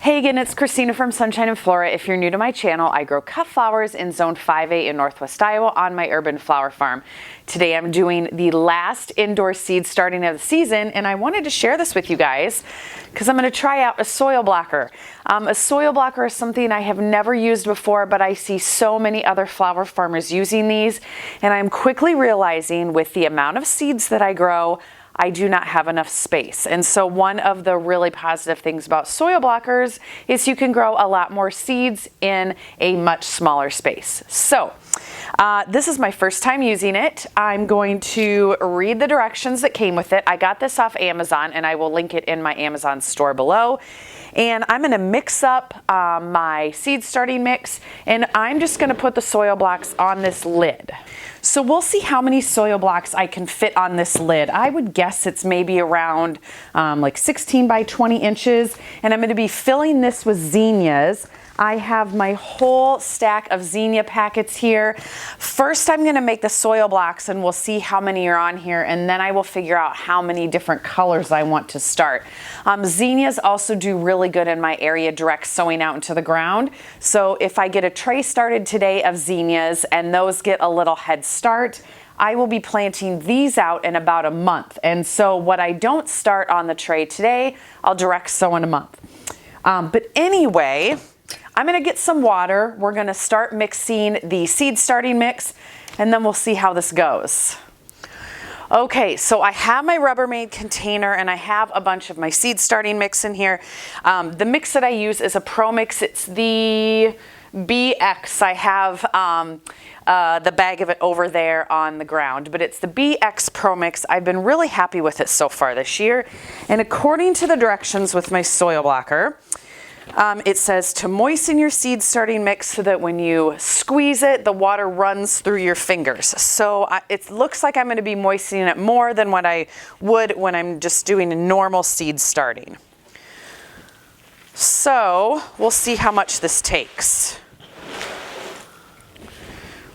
Hey again, it's Christina from Sunshine and Flora. If you're new to my channel, I grow cut flowers in Zone 5A in Northwest Iowa on my urban flower farm. Today I'm doing the last indoor seed starting of the season, and I wanted to share this with you guys because I'm going to try out a soil blocker. A soil blocker is something I have never used before, but I see so many other flower farmers using these, and I'm quickly realizing with the amount of seeds that I grow, I do not have enough space. And so one of the really positive things about soil blockers is you can grow a lot more seeds in a much smaller space. So this is my first time using it. I'm going to read the directions that came with it. I got this off Amazon and I will link it in my Amazon store below. And I'm gonna mix up my seed starting mix, and I'm just gonna put the soil blocks on this lid. So we'll see how many soil blocks I can fit on this lid. I would guess it's maybe around like 16 by 20 inches, and I'm gonna be filling this with zinnias. I have my whole stack of zinnia packets here. First, I'm gonna make the soil blocks and we'll see how many are on here, and then I will figure out how many different colors I want to start. Zinnias also do really good in my area direct sowing out into the ground. So if I get a tray started today of zinnias and those get a little head start, I will be planting these out in about a month. And so what I don't start on the tray today, I'll direct sow in a month. But anyway, I'm gonna get some water. We're gonna start mixing the seed starting mix, and then we'll see how this goes. Okay, so I have my Rubbermaid container and I have a bunch of my seed starting mix in here. The mix that I use is a Pro Mix. It's the BX. I have the bag of it over there on the ground, but it's the BX Pro Mix. I've been really happy with it so far this year. And according to the directions with my soil blocker, it says to moisten your seed starting mix so that when you squeeze it, the water runs through your fingers. So it looks like I'm going to be moistening it more than what I would when I'm just doing a normal seed starting. So we'll see how much this takes.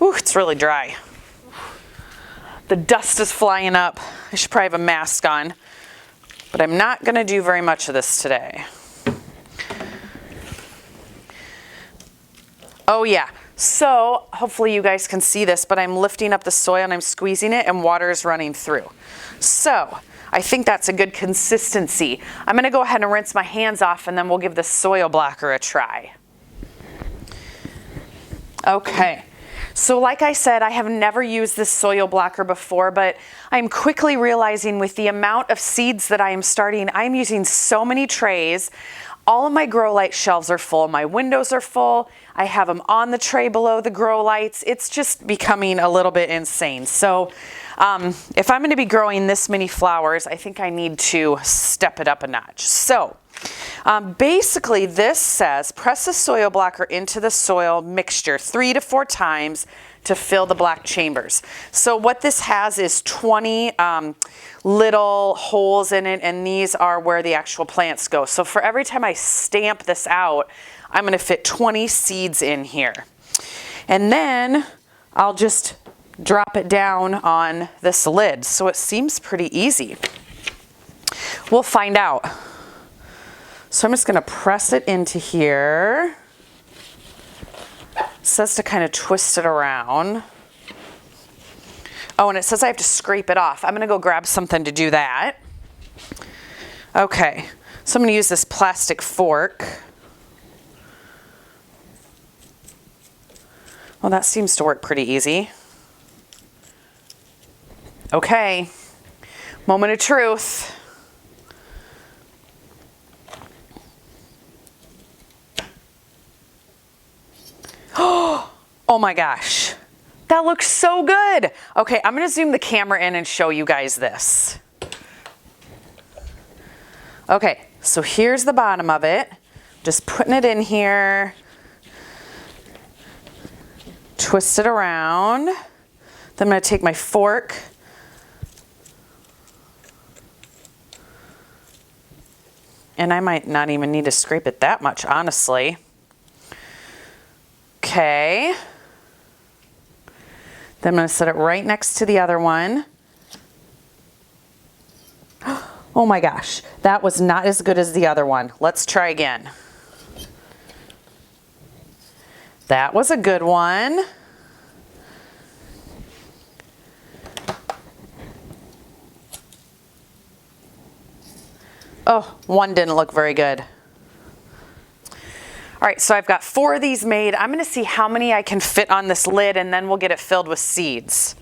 Ooh, it's really dry. The dust is flying up. I should probably have a mask on, but I'm not going to do very much of this today. Oh yeah, so hopefully you guys can see this, but I'm lifting up the soil and I'm squeezing it and water is running through. So I think that's a good consistency. I'm gonna go ahead and rinse my hands off and then we'll give the soil blocker a try. Okay, so like I said, I have never used this soil blocker before, but I'm quickly realizing with the amount of seeds that I am starting, I'm using so many trays. All of my grow light shelves are full. My windows are full. I have them on the tray below the grow lights. It's just becoming a little bit insane. So if I'm going to be growing this many flowers, I think I need to step it up a notch. So basically this says press the soil blocker into the soil mixture 3 to 4 times to fill the black chambers. So what this has is 20 little holes in it, and these are where the actual plants go. So for every time I stamp this out, I'm gonna fit 20 seeds in here. And then I'll just drop it down on this lid. So it seems pretty easy. We'll find out. So I'm just gonna press it into here. It says to kind of twist it around. Oh, and it says I have to scrape it off. I'm gonna go grab something to do that. Okay, so I'm gonna use this plastic fork. Well, that seems to work pretty easy. Okay, moment of truth. Oh my gosh, that looks so good. Okay, I'm gonna zoom the camera in and show you guys this. Okay, so here's the bottom of it. Just putting it in here. Twist it around. Then I'm gonna take my fork. And I might not even need to scrape it that much, honestly. Okay. Then I'm going to set it right next to the other one. Oh my gosh, that was not as good as the other one. Let's try again. That was a good one. Oh, one didn't look very good. All right, so I've got 4 of these made. I'm gonna see how many I can fit on this lid, and then we'll get it filled with seeds.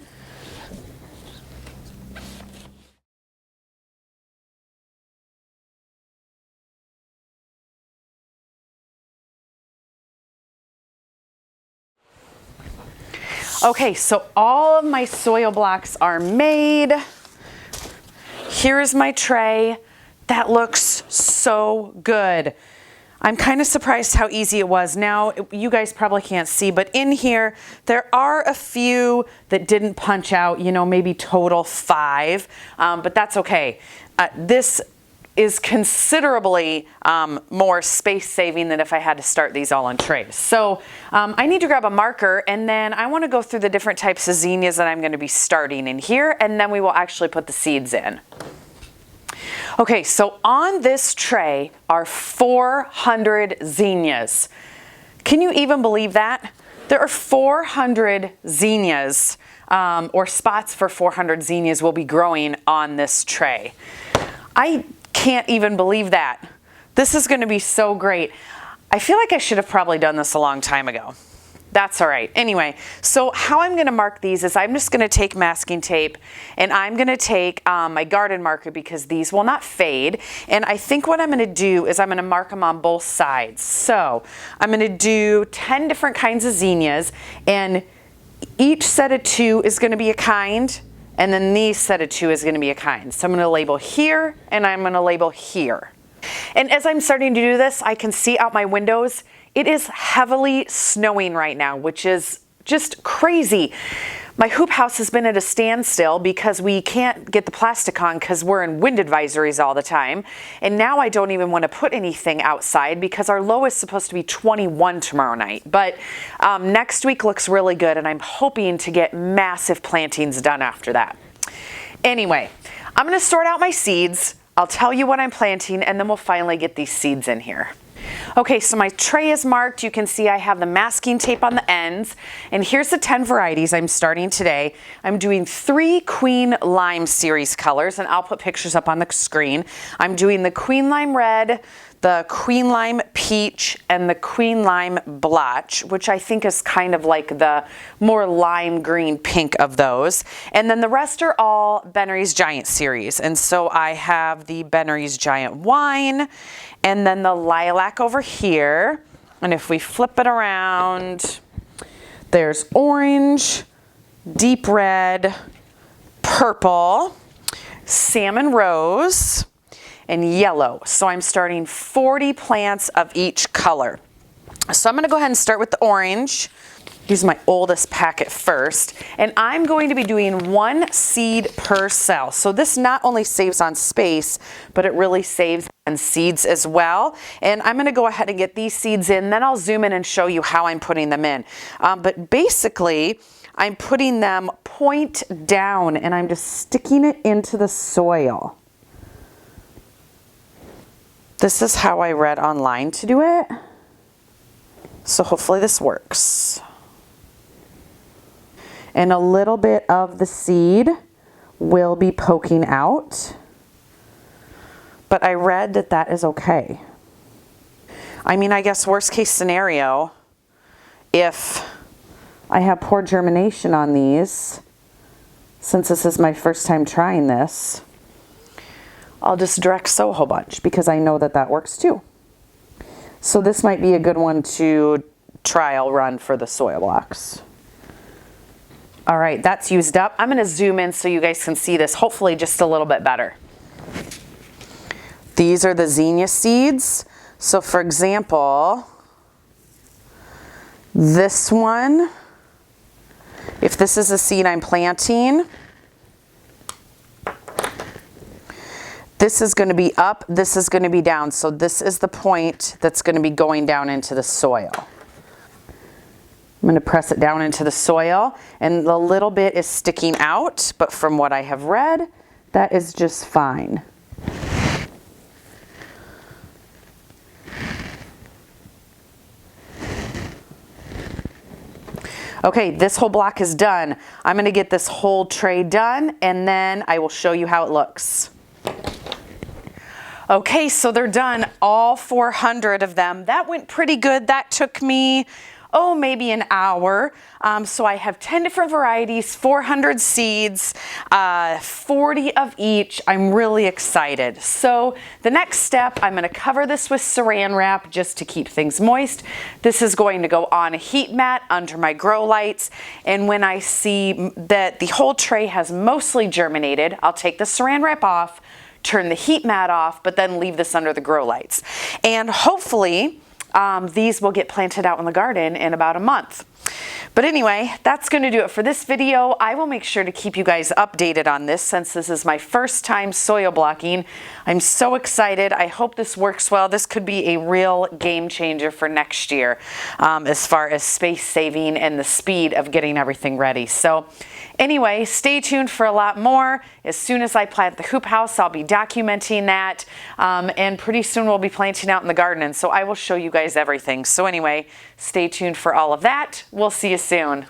Okay, so all of my soil blocks are made. Here is my tray. That looks so good. I'm kind of surprised how easy it was. Now, you guys probably can't see, but in here, there are a few that didn't punch out, you know, maybe total 5, but that's okay. This is considerably more space saving than if I had to start these all in trays. So I need to grab a marker, and then I want to go through the different types of zinnias that I'm going to be starting in here, and then we will actually put the seeds in. Okay, so on this tray are 400 zinnias. Can you even believe that? There are 400 zinnias, or spots for 400 zinnias will be growing on this tray. I can't even believe that. This is going to be so great. I feel like I should have probably done this a long time ago. That's all right. Anyway, so how I'm going to mark these is I'm just going to take masking tape, and I'm going to take my garden marker because these will not fade. And I think what I'm going to do is I'm going to mark them on both sides. So I'm going to do 10 different kinds of zinnias, and each set of 2 is going to be a kind. And then these set of 2 is going to be a kind. So I'm going to label here, and I'm going to label here. And as I'm starting to do this, I can see out my windows, it is heavily snowing right now, which is just crazy. My hoop house has been at a standstill because we can't get the plastic on because we're in wind advisories all the time. And now I don't even want to put anything outside because our low is supposed to be 21 tomorrow night. But next week looks really good, and I'm hoping to get massive plantings done after that. Anyway, I'm going to sort out my seeds. I'll tell you what I'm planting, and then we'll finally get these seeds in here. Okay, so my tray is marked. You can see I have the masking tape on the ends. And here's the 10 varieties I'm starting today. I'm doing 3 Queen Lime series colors, and I'll put pictures up on the screen. I'm doing the Queen Lime Red, the Queen Lime Peach, and the Queen Lime Blotch, which I think is kind of like the more lime green pink of those. And then the rest are all Benry's Giant series. And so I have the Benry's Giant Wine, and then the Lilac over here. And if we flip it around, there's orange, deep red, purple, salmon rose, and yellow. So I'm starting 40 plants of each color. So I'm going to go ahead and start with the orange. Use my oldest packet first, and I'm going to be doing 1 seed per cell. So this not only saves on space, but it really saves on seeds as well. And I'm going to go ahead and get these seeds in, then I'll zoom in and show you how I'm putting them in. But basically, I'm putting them point down, and I'm just sticking it into the soil. This is how I read online to do it. So hopefully this works. And a little bit of the seed will be poking out, but I read that that is okay. I mean, I guess worst case scenario, if I have poor germination on these, since this is my first time trying this, I'll just direct sow a whole bunch because I know that that works too. So this might be a good one to trial run for the soil blocks. All right, that's used up. I'm going to zoom in so you guys can see this, hopefully just a little bit better. These are the zinnia seeds. So for example, this one, if this is a seed I'm planting, this is going to be up, this is going to be down. So this is the point that's going to be going down into the soil. I'm going to press it down into the soil, and a little bit is sticking out, but from what I have read, that is just fine. Okay, this whole block is done. I'm gonna get this whole tray done and then I will show you how it looks. Okay, so they're done, all 400 of them. That went pretty good. That took me, maybe an hour. So I have 10 different varieties, 400 seeds, 40 of each. I'm really excited. So the next step, I'm gonna cover this with saran wrap just to keep things moist. This is going to go on a heat mat under my grow lights. And when I see that the whole tray has mostly germinated, I'll take the saran wrap off, turn the heat mat off, but then leave this under the grow lights. And hopefully these will get planted out in the garden in about a month. But anyway, that's going to do it for this video. I will make sure to keep you guys updated on this since this is my first time soil blocking. I'm so excited. I hope this works well. This could be a real game changer for next year as far as space saving and the speed of getting everything ready. So anyway, stay tuned for a lot more. As soon as I plant the hoop house, I'll be documenting that. And pretty soon we'll be planting out in the garden. And so I will show you guys everything. So anyway, stay tuned for all of that. We'll see you soon.